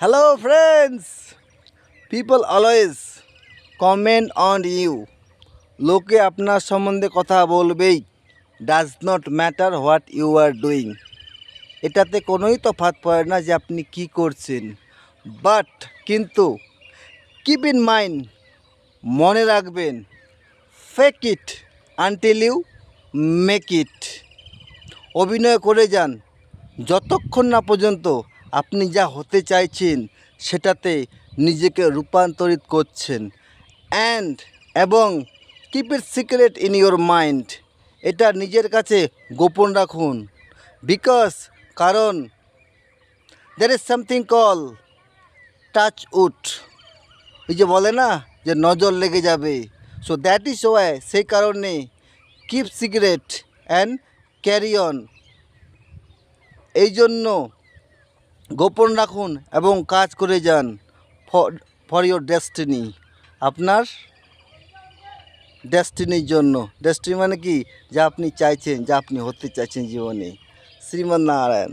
Hello friends, people always comment on you. লোকে আপনার সম্বন্ধে কথা বলবেই। Does not matter what you are doing. এটাতে কোনোই তফাৎ পড়ে না যে আপনি কি করছেন। বাট কিন্তু কিপ ইন মাইন্ড, মনে রাখবেন, fake it until you make it. অভিনয় করে যান যতক্ষণ না পর্যন্ত আপনি যা হতে চাইছেন সেটাতে নিজেকে রূপান্তরিত করছেন। এবং keep it secret in your mind. এটা নিজের কাছে গোপন রাখুন। কারণ there is something call touch wood. এই যে বলে না যে নজর লেগে যাবে, সো দ্যাট ইজ ওয়াই, সেই কারণে keep secret and carry on. এই জন্য গোপন রাখুন এবং কাজ করে যান ফর ইয়োর ডেস্টিনি। আপনার ডেস্টিনির জন্য। ডেস্টিনি মানে কি? যা আপনি চাইছেন, যা আপনি হতে চাইছেন জীবনে। শ্রীমন্নারায়ণ।